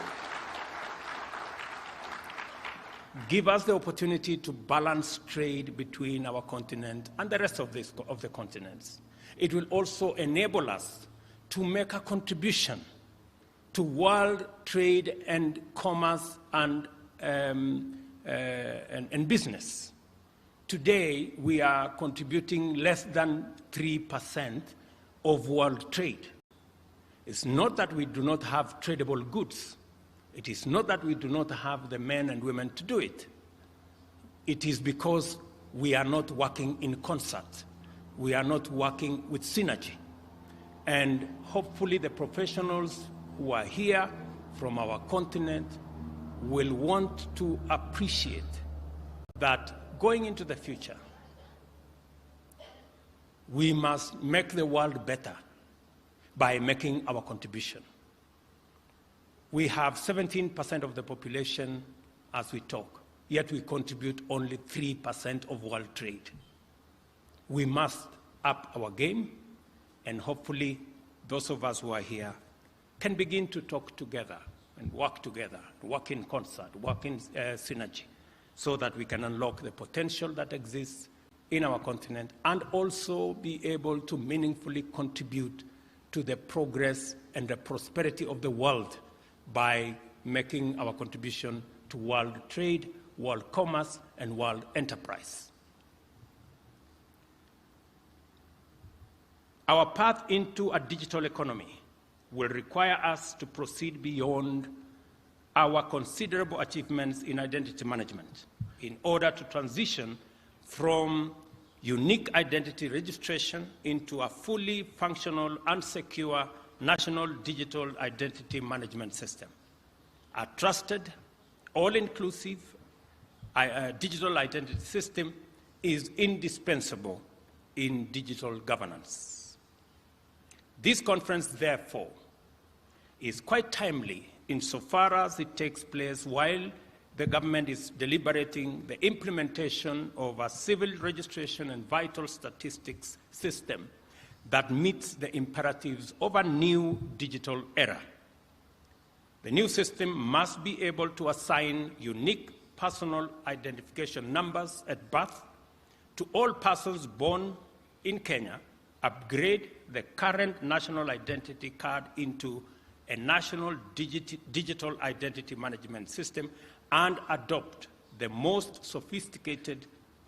give us the opportunity to balance trade between our continent and the rest of the continents. It will also enable us to make a contribution to world trade and commerce and business. Today, we are contributing less than 3% of world trade. It's not that we do not have tradable goods. It is not that we do not have the men and women to do it. It is because we are not working in concert. We are not working with synergy. And hopefully the professionals who are here from our continent will want to appreciate that going into the future, we must make the world better by making our contribution. We have 17% of the population as we talk, yet we contribute only 3% of world trade. We must up our game, and hopefully those of us who are here can begin to talk together and work together, work in concert, work in synergy, so that we can unlock the potential that exists in our continent and also be able to meaningfully contribute to the progress and the prosperity of the world by making our contribution to world trade, world commerce, and world enterprise. Our path into a digital economy will require us to proceed beyond our considerable achievements in identity management in order to transition from unique identity registration into a fully functional and secure national digital identity management system. A trusted, all-inclusive digital identity system is indispensable in digital governance. This conference, therefore, is quite timely insofar as it takes place while the government is deliberating the implementation of a civil registration and vital statistics system that meets the imperatives of a new digital era. The new system must be able to assign unique personal identification numbers at birth to all persons born in Kenya, upgrade the current national identity card into a national digital identity management system, and adopt the most sophisticated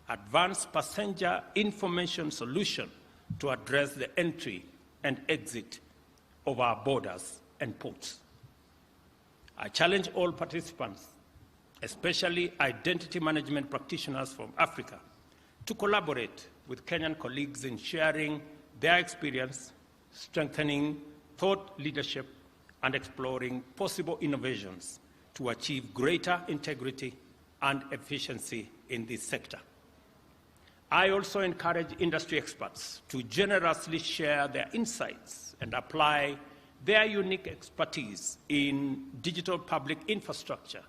advanced passenger information solution to address the entry and exit of our borders and ports. I challenge all participants, especially identity management practitioners from Africa, to collaborate with Kenyan colleagues in sharing their experience, strengthening thought leadership and exploring possible innovations to achieve greater integrity and efficiency in this sector. I also encourage industry experts to generously share their insights and apply their unique expertise in digital public infrastructure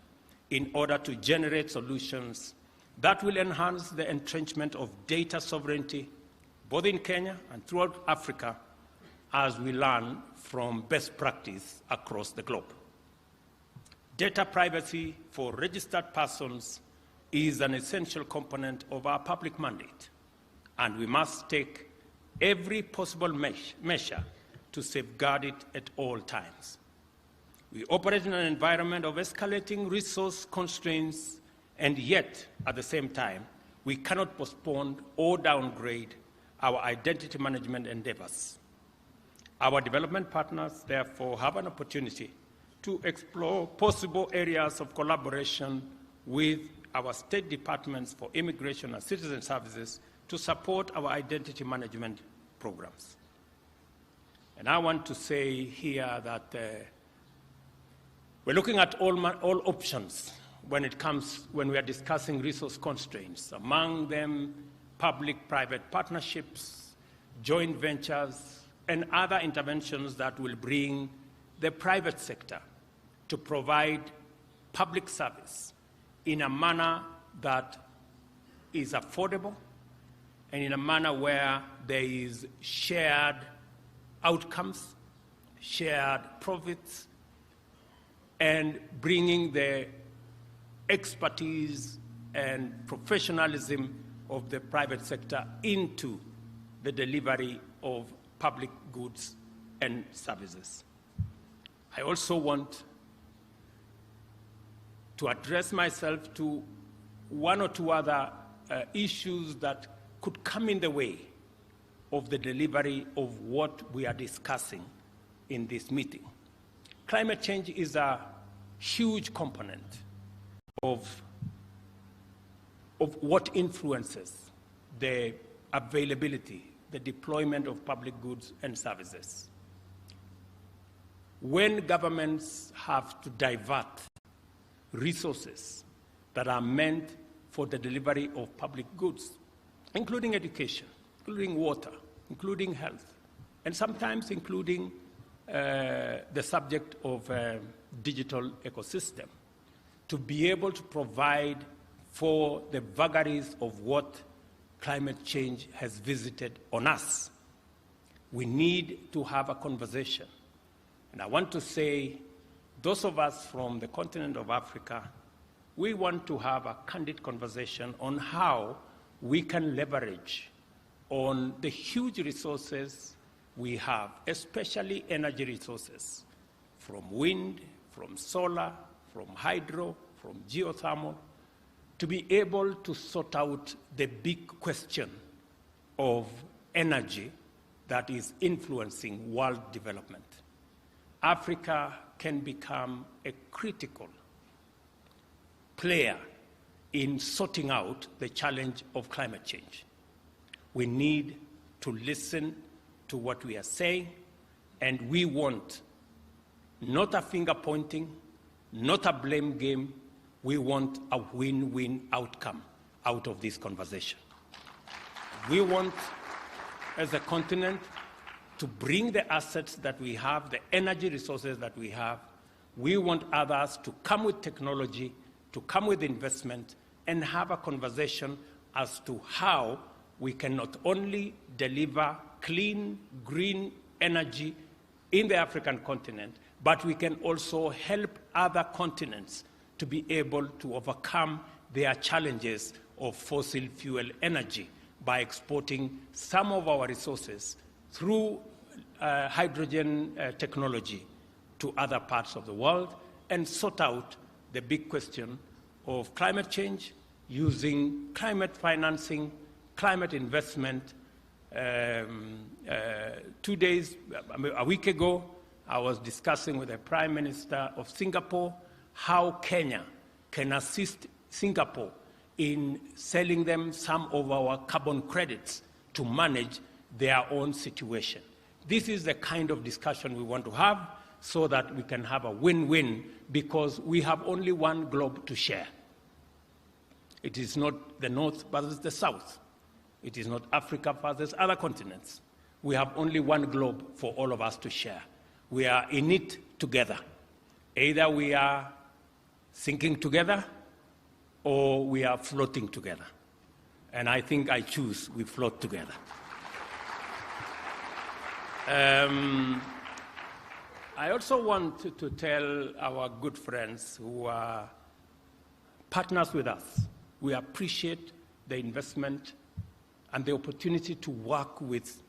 in order to generate solutions that will enhance the entrenchment of data sovereignty, both in Kenya and throughout Africa, as we learn from best practice across the globe. Data privacy for registered persons is an essential component of our public mandate, and we must take every possible measure to safeguard it at all times. We operate in an environment of escalating resource constraints, and yet, at the same time, we cannot postpone or downgrade our identity management endeavors. Our development partners, therefore, have an opportunity to explore possible areas of collaboration with our state departments for immigration and citizen services to support our identity management programs. And I want to say here that we're looking at all options when we are discussing resource constraints, among them public-private partnerships, joint ventures, and other interventions that will bring the private sector to provide public service in a manner that is affordable and in a manner where there is shared outcomes, shared profits, and bringing the expertise and professionalism of the private sector into the delivery of public goods and services. I also want to address myself to one or two other issues that could come in the way of the delivery of what we are discussing in this meeting. Climate change is a huge component of what influences the availability, the deployment of public goods and services. When governments have to divert resources that are meant for the delivery of public goods, including education, including water, including health, and sometimes including the subject of digital ecosystem, to be able to provide for the vagaries of what climate change has visited on us. We need to have a conversation. And I want to say, those of us from the continent of Africa, we want to have a candid conversation on how we can leverage on the huge resources we have, especially energy resources, from wind, from solar, from hydro, from geothermal, to be able to sort out the big question of energy that is influencing world development. Africa can become a critical player in sorting out the challenge of climate change. We need to listen to what we are saying, and we want not a finger pointing, not a blame game. We want a win-win outcome out of this conversation. We want, as a continent, to bring the assets that we have, the energy resources that we have. We want others to come with technology, to come with investment, and have a conversation as to how we can not only deliver clean, green energy in the African continent, but we can also help other continents to be able to overcome their challenges of fossil fuel energy by exporting some of our resources through hydrogen technology to other parts of the world and sort out the big question of climate change using climate financing, climate investment. A week ago, I was discussing with the Prime Minister of Singapore how Kenya can assist Singapore in selling them some of our carbon credits to manage their own situation. This is the kind of discussion we want to have so that we can have a win-win, because we have only one globe to share. It is not the North versus the South. It is not Africa versus other continents. We have only one globe for all of us to share. We are in it together. Either we are sinking together or we are floating together. And I think I choose we float together. I also want to tell our good friends who are partners with us, we appreciate the investment and the opportunity to work with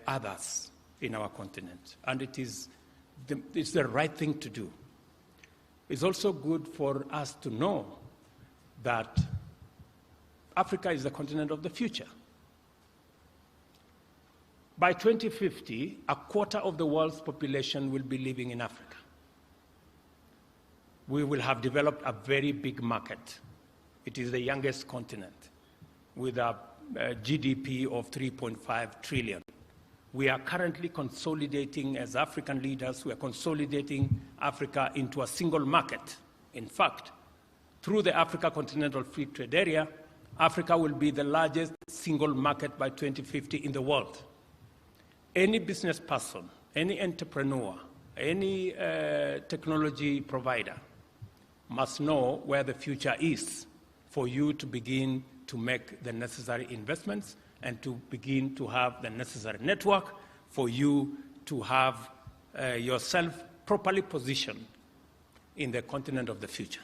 others in our continent. And it's the right thing to do. It's also good for us to know that Africa is the continent of the future. By 2050, a quarter of the world's population will be living in Africa. We will have developed a very big market. It is the youngest continent with a GDP of 3.5 trillion. We are currently consolidating, as African leaders, we are consolidating Africa into a single market. In fact, through the Africa Continental Free Trade Area, Africa will be the largest single market by 2050 in the world. Any business person, any entrepreneur, any technology provider must know where the future is for you to begin to make the necessary investments and to begin to have the necessary network for you to have yourself properly positioned in the continent of the future.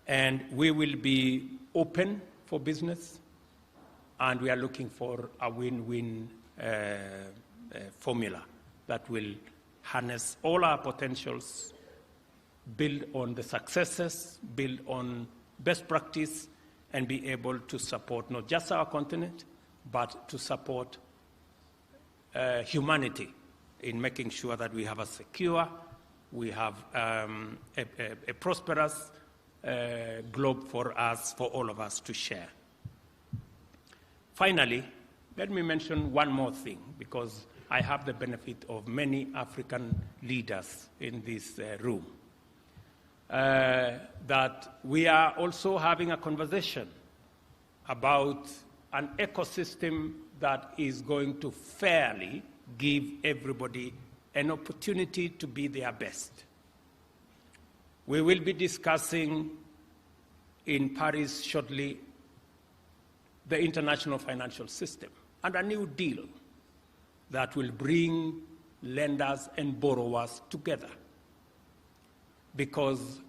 And we will be open for business, and we are looking for a win-win formula that will harness all our potentials, build on the successes, build on best practice, and be able to support not just our continent, but to support humanity in making sure that we have a secure, we have a prosperous globe for us, for all of us to share. Finally, let me mention one more thing, because I have the benefit of many African leaders in this room. That we are also having a conversation about an ecosystem that is going to fairly give everybody an opportunity to be their best. We will be discussing in Paris shortly the international financial system and a new deal that will bring lenders and borrowers together. Because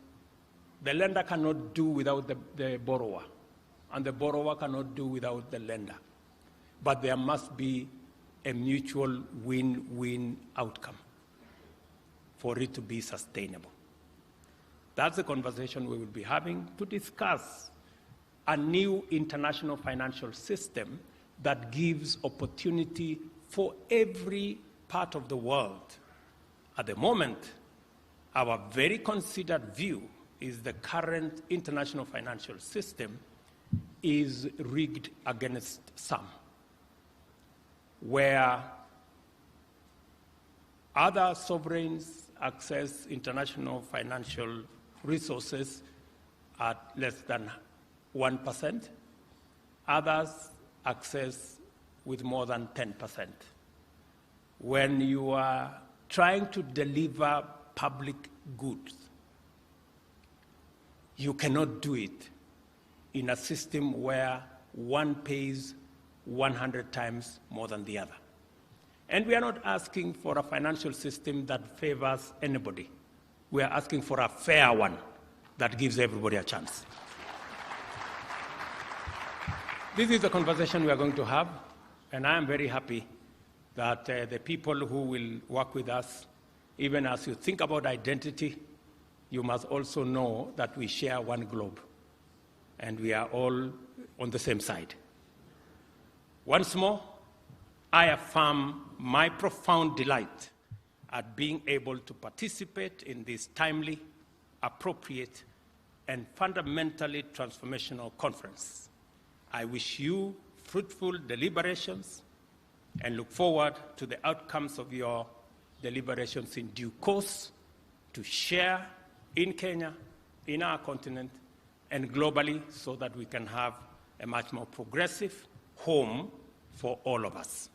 the lender cannot do without the borrower, and the borrower cannot do without the lender. But there must be a mutual win-win outcome for it to be sustainable. That's the conversation we will be having to discuss a new international financial system that gives opportunity for every part of the world. At the moment, our very considered view is the current international financial system is rigged against some, where other sovereigns access international financial resources at less than 1%, others access with more than 10%. When you are trying to deliver public goods, you cannot do it in a system where one pays 100 times more than the other. And we are not asking for a financial system that favors anybody. We are asking for a fair one that gives everybody a chance. This is the conversation we are going to have, and I am very happy that the people who will work with us, even as you think about identity, you must also know that we share one globe, and we are all on the same side. Once more, I affirm my profound delight at being able to participate in this timely, appropriate, and fundamentally transformational conference. I wish you fruitful deliberations and look forward to the outcomes of your deliberations in due course to share in Kenya, in our continent, and globally so that we can have a much more progressive home for all of us.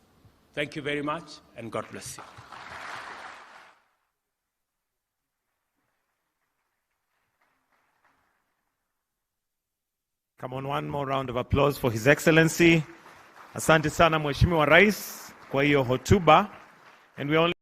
Thank you very much, and God bless you. Come on, one more round of applause for His Excellency. Asante sana Mheshimiwa Rais kwa hiyo hotuba. And we only